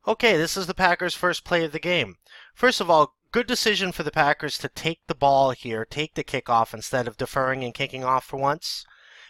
Okay, this is the Packers' first play of the game. First of all, good decision for the Packers to take the ball here, take the kickoff instead of deferring and kicking off for once.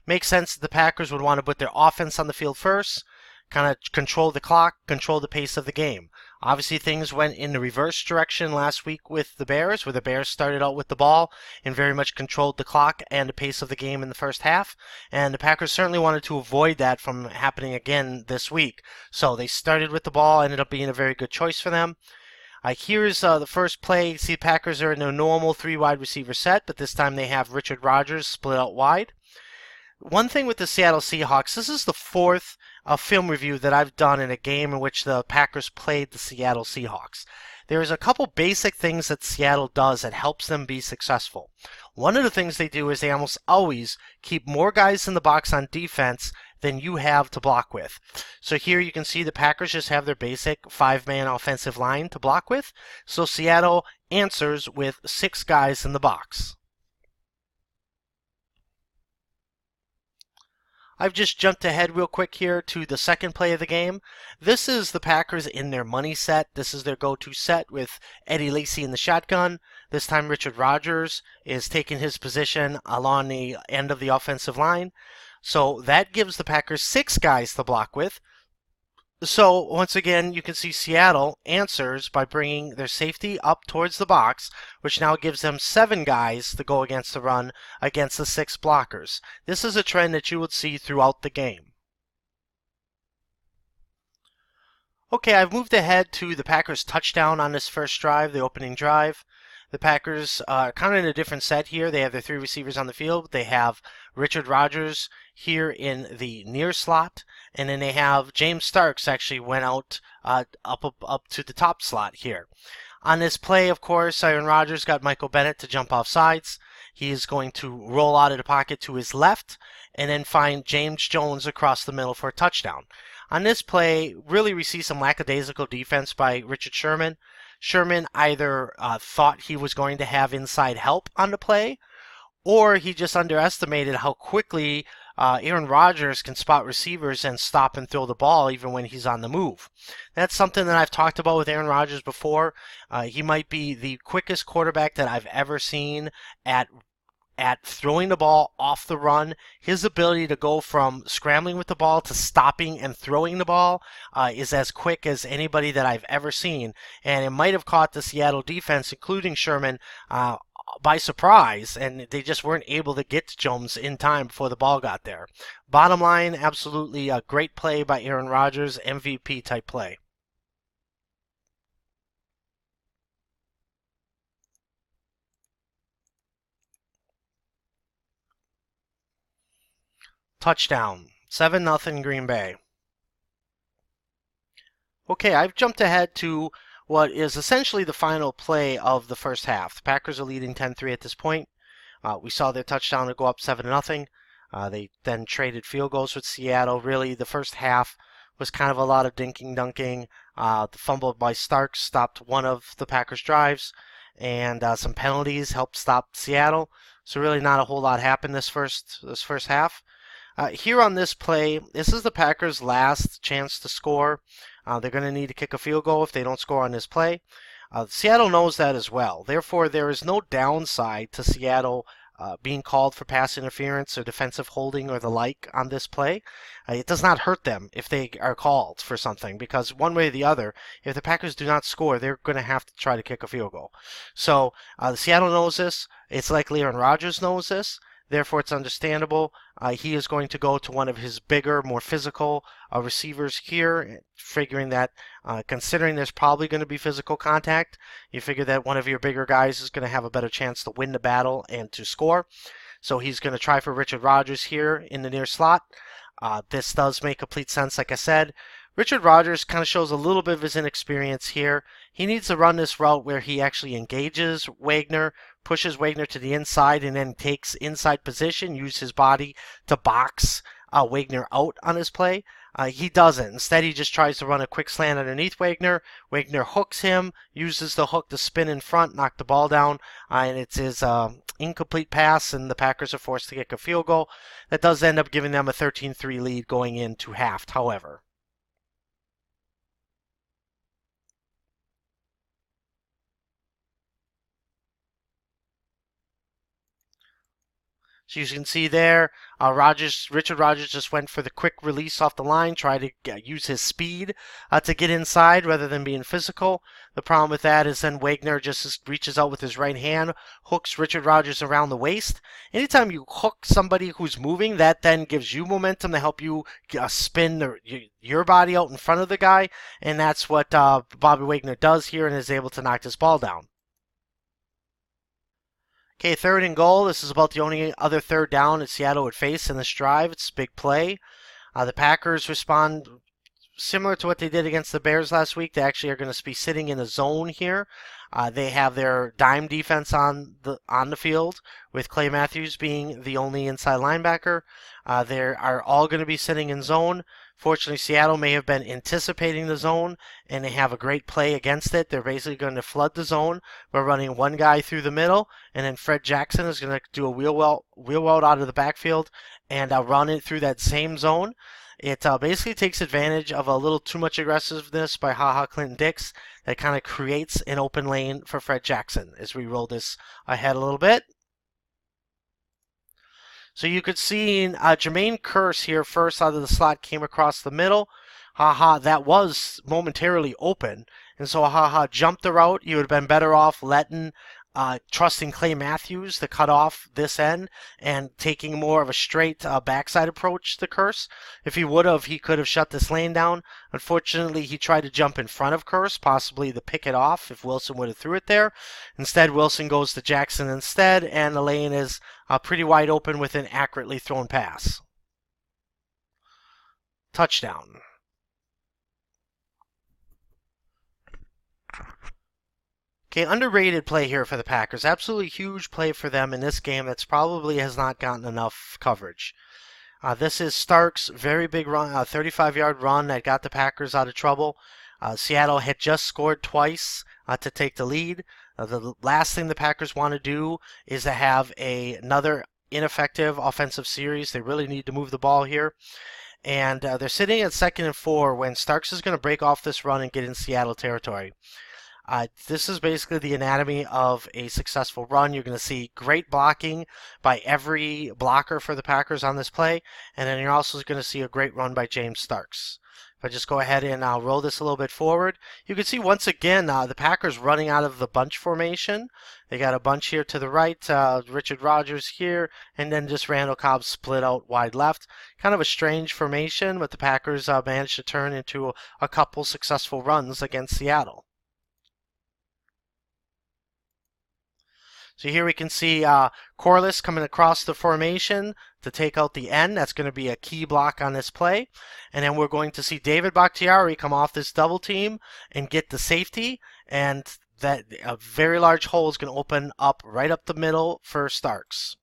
Makes sense that the Packers would want to put their offense on the field first, kind of control the clock, control the pace of the game. Obviously, things went in the reverse direction last week with the Bears, where the Bears started out with the ball and very much controlled the clock and the pace of the game in the first half. And the Packers certainly wanted to avoid that from happening again this week. So they started with the ball, ended up being a very good choice for them. Here's the first play. See, the Packers are in their normal three wide receiver set, but this time they have Richard Rodgers split out wide. One thing with the Seattle Seahawks, this is the fourth film review that I've done in a game in which the Packers played the Seattle Seahawks. There's a couple basic things that Seattle does that helps them be successful. One of the things they do is they almost always keep more guys in the box on defense than you have to block with. So here you can see the Packers just have their basic five-man offensive line to block with. So Seattle answers with 6 guys in the box. I've just jumped ahead real quick here to the second play of the game. This is the Packers in their money set. This is their go-to set with Eddie Lacy in the shotgun. This time Richard Rodgers is taking his position along the end of the offensive line. So that gives the Packers 6 guys to block with. So once again, you can see Seattle answers by bringing their safety up towards the box, which now gives them 7 guys to go against the run against the 6 blockers. This is a trend that you would see throughout the game. Okay, I've moved ahead to the Packers touchdown on this first drive, the opening drive. The Packers are kind of in a different set here. They have their 3 receivers on the field. They have Richard Rodgers here in the near slot, and then they have James Starks actually went out up to the top slot here. On this play, of course, Aaron Rodgers got Michael Bennett to jump off sides. He is going to roll out of the pocket to his left and then find James Jones across the middle for a touchdown. On this play, really we see some lackadaisical defense by Richard Sherman. Sherman either thought he was going to have inside help on the play, or he just underestimated how quickly Aaron Rodgers can spot receivers and stop and throw the ball even when he's on the move. That's something that I've talked about with Aaron Rodgers before. He might be the quickest quarterback that I've ever seen at throwing the ball off the run. His ability to go from scrambling with the ball to stopping and throwing the ball is as quick as anybody that I've ever seen. And it might have caught the Seattle defense, including Sherman, by surprise, and they just weren't able to get to Jones in time before the ball got there. Bottom line, absolutely a great play by Aaron Rodgers, MVP type play. Touchdown, 7-0 Green Bay. Okay, I've jumped ahead to what is essentially the final play of the first half. The Packers are leading 10-3 at this point. We saw their touchdown to go up 7-0. They then traded field goals with Seattle. Really, the first half was kind of a lot of dinking dunking. The fumble by Starks stopped one of the Packers' drives, and some penalties helped stop Seattle. So really not a whole lot happened this first half. Here on this play, this is the Packers' last chance to score. They're going to need to kick a field goal if they don't score on this play. Seattle knows that as well. Therefore, there is no downside to Seattle being called for pass interference or defensive holding or the like on this play. It does not hurt them if they are called for something, because one way or the other, if the Packers do not score, they're going to have to try to kick a field goal. So Seattle knows this. It's likely Aaron Rodgers knows this. Therefore, it's understandable. He is going to go to one of his bigger, more physical receivers here, figuring that, considering there's probably going to be physical contact, you figure that one of your bigger guys is going to have a better chance to win the battle and to score. So he's going to try for Richard Rodgers here in the near slot. This does make complete sense, like I said. Richard Rodgers kind of shows a little bit of his inexperience here. He needs to run this route where he actually engages Wagner, pushes Wagner to the inside, and then takes inside position, uses his body to box Wagner out on his play. He doesn't. Instead, he just tries to run a quick slant underneath Wagner. Wagner hooks him, uses the hook to spin in front, knock the ball down, and it's his incomplete pass, and the Packers are forced to kick a field goal. That does end up giving them a 13-3 lead going into half, however. So you can see there, Richard Rodgers just went for the quick release off the line, tried to use his speed to get inside rather than being physical. The problem with that is then Wagner just reaches out with his right hand, hooks Richard Rodgers around the waist. Anytime you hook somebody who's moving, that then gives you momentum to help you spin your body out in front of the guy, and that's what Bobby Wagner does here and is able to knock this ball down. Okay, 3rd and goal. This is about the only other third down that Seattle would face in this drive. It's a big play. The Packers respond similar to what they did against the Bears last week. They actually are going to be sitting in a zone here. They have their dime defense on the field, with Clay Matthews being the only inside linebacker. They are all going to be sitting in zone. Fortunately, Seattle may have been anticipating the zone, and they have a great play against it. They're basically going to flood the zone by running one guy through the middle, and then Fred Jackson is going to do a wheel route out of the backfield and run it through that same zone. It basically takes advantage of a little too much aggressiveness by Clinton-Dix that kind of creates an open lane for Fred Jackson as we roll this ahead a little bit. So you could see Jermaine Kearse here first out of the slot came across the middle. That was momentarily open. And so jumped the route. You would have been better off trusting Clay Matthews to cut off this end and taking more of a straight backside approach to Kearse. If he would have, he could have shut this lane down. Unfortunately, he tried to jump in front of Kearse, possibly to pick it off if Wilson would have threw it there. Instead, Wilson goes to Jackson instead, and the lane is pretty wide open with an accurately thrown pass. Touchdown. Okay, underrated play here for the Packers. Absolutely huge play for them in this game that's probably has not gotten enough coverage. This is Stark's very big run, 35-yard run that got the Packers out of trouble. Seattle had just scored twice to take the lead. The last thing the Packers want to do is to have another ineffective offensive series. They really need to move the ball here. And they're sitting at 2nd and 4 when Starks is going to break off this run and get in Seattle territory. This is basically the anatomy of a successful run. You're going to see great blocking by every blocker for the Packers on this play, and then you're also going to see a great run by James Starks. If I just go ahead and roll this a little bit forward, you can see once again the Packers running out of the bunch formation. They got a bunch here to the right, Richard Rodgers here, and then just Randall Cobb split out wide left. Kind of a strange formation, but the Packers managed to turn into a couple successful runs against Seattle. So here we can see Corliss coming across the formation to take out the end. That's going to be a key block on this play. And then we're going to see David Bakhtiari come off this double team and get the safety. And that a very large hole is going to open up right up the middle for Starks.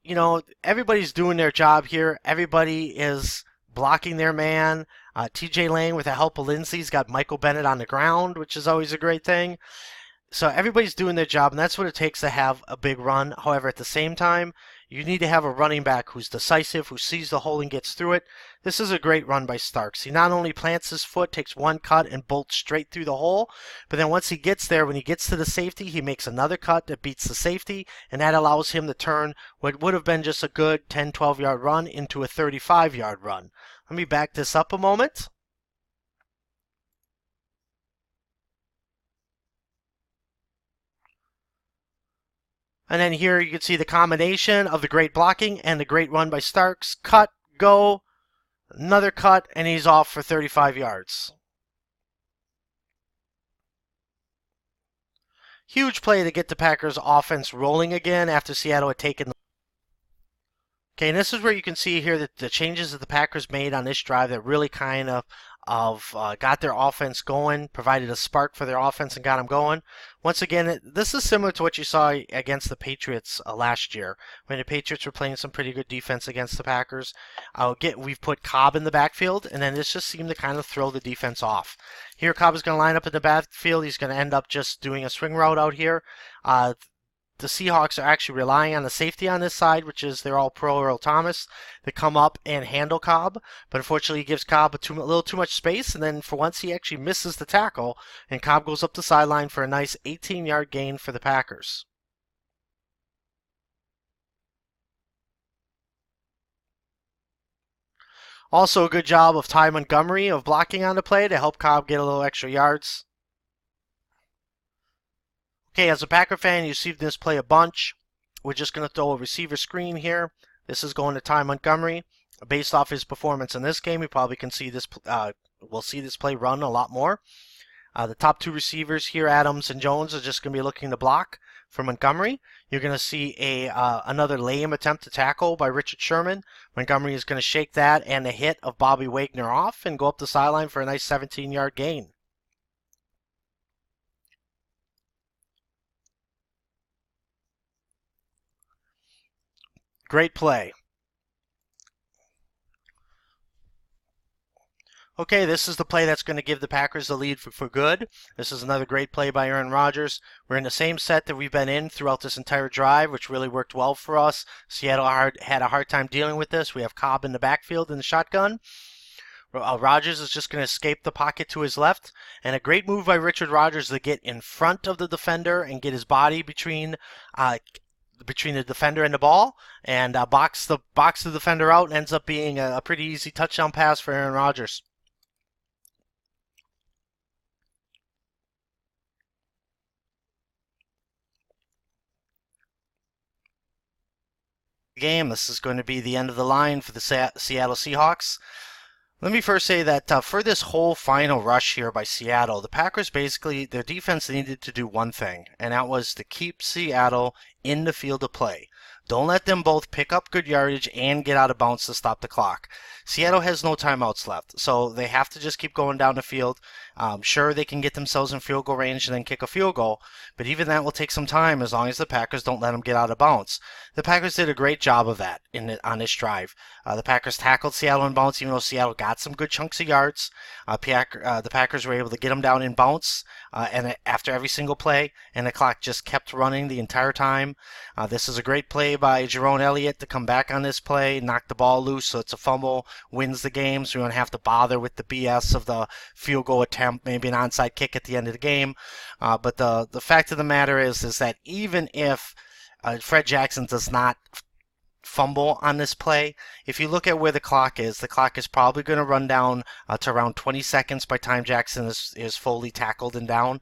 You know, everybody's doing their job here. Everybody is blocking their man. TJ Lang, with the help of Lindsey's got Michael Bennett on the ground, which is always a great thing. So everybody's doing their job, and that's what it takes to have a big run. However, at the same time, you need to have a running back who's decisive, who sees the hole and gets through it. This is a great run by Starks. He not only plants his foot, takes one cut, and bolts straight through the hole, but then once he gets there, when he gets to the safety, he makes another cut that beats the safety, and that allows him to turn what would have been just a good 10, 12-yard run into a 35-yard run. Let me back this up a moment. And then here you can see the combination of the great blocking and the great run by Starks. Cut, go, another cut, and he's off for 35 yards. Huge play to get the Packers offense rolling again after Seattle had taken the... Okay, and this is where you can see here that the changes that the Packers made on this drive that really kind of got their offense going, provided a spark for their offense and got them going. Once again, this is similar to what you saw against the Patriots last year, when the Patriots were playing some pretty good defense against the Packers. We've put Cobb in the backfield, and then this just seemed to kind of throw the defense off. Here, Cobb is going to line up in the backfield. He's going to end up just doing a swing route out here. The Seahawks are actually relying on the safety on this side, which is their all-pro Earl Thomas, to come up and handle Cobb. But unfortunately, he gives Cobb a little too much space, and then for once he actually misses the tackle, and Cobb goes up the sideline for a nice 18-yard gain for the Packers. Also a good job of Ty Montgomery of blocking on the play to help Cobb get a little extra yards. Okay, as a Packer fan, you see this play a bunch. We're just going to throw a receiver screen here. This is going to Ty Montgomery. Based off his performance in this game, you probably can see this. We'll see this play run a lot more. The top two receivers here, Adams and Jones, are just going to be looking to block for Montgomery. You're going to see another lame attempt to tackle by Richard Sherman. Montgomery is going to shake that and a hit of Bobby Wagner off and go up the sideline for a nice 17-yard gain. Great play. Okay, this is the play that's going to give the Packers the lead for good. This is another great play by Aaron Rodgers. We're in the same set that we've been in throughout this entire drive, which really worked well for us. Seattle had a hard time dealing with this. We have Cobb in the backfield in the shotgun. Rodgers is just going to escape the pocket to his left, and a great move by Richard Rodgers to get in front of the defender and get his body between the defender and the ball, and box the defender out, and ends up being a pretty easy touchdown pass for Aaron Rodgers. Game. This is going to be the end of the line for the Seattle Seahawks. Let me first say that for this whole final rush here by Seattle, the Packers basically, their defense needed to do one thing, and that was to keep Seattle in the field of play. Don't let them both pick up good yardage and get out of bounds to stop the clock. Seattle has no timeouts left, so they have to just keep going down the field. Sure, they can get themselves in field goal range and then kick a field goal, but even that will take some time as long as the Packers don't let them get out of bounds. The Packers did a great job of that on this drive. The Packers tackled Seattle in bounds, even though Seattle got some good chunks of yards. The Packers were able to get them down in bounce and after every single play, and the clock just kept running the entire time. This is a great play by Jerome Elliott to come back on this play, knock the ball loose so it's a fumble, wins the game, so we don't have to bother with the BS of the field goal attempt, maybe an onside kick at the end of the game. But the fact of the matter is that even if Fred Jackson does not fumble on this play, if you look at where the clock is probably going to run down to around 20 seconds by time Jackson is fully tackled and down.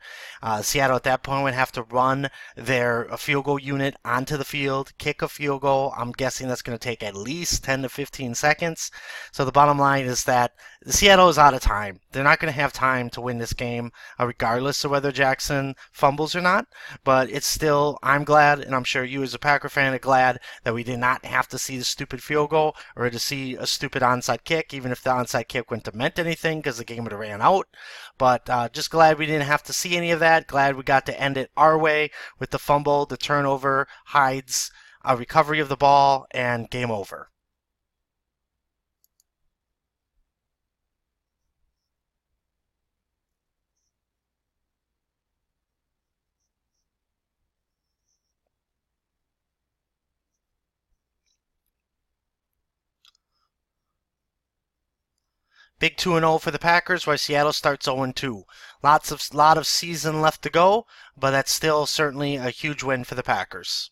Seattle at that point would have to run their field goal unit onto the field, kick a field goal. I'm guessing that's going to take at least 10 to 15 seconds. So the bottom line is that Seattle is out of time. They're not going to have time to win this game, regardless of whether Jackson fumbles or not. But it's still, I'm glad, and I'm sure you as a Packer fan are glad that we did not have to see the stupid field goal or to see a stupid onside kick, even if the onside kick wouldn't have meant anything because the game would have ran out. But just glad we didn't have to see any of that. Glad we got to end it our way with the fumble, the turnover, Hyde's recovery of the ball, and game over. Big 2-0 for the Packers, while Seattle starts 0-2. Lot of season left to go, but that's still certainly a huge win for the Packers.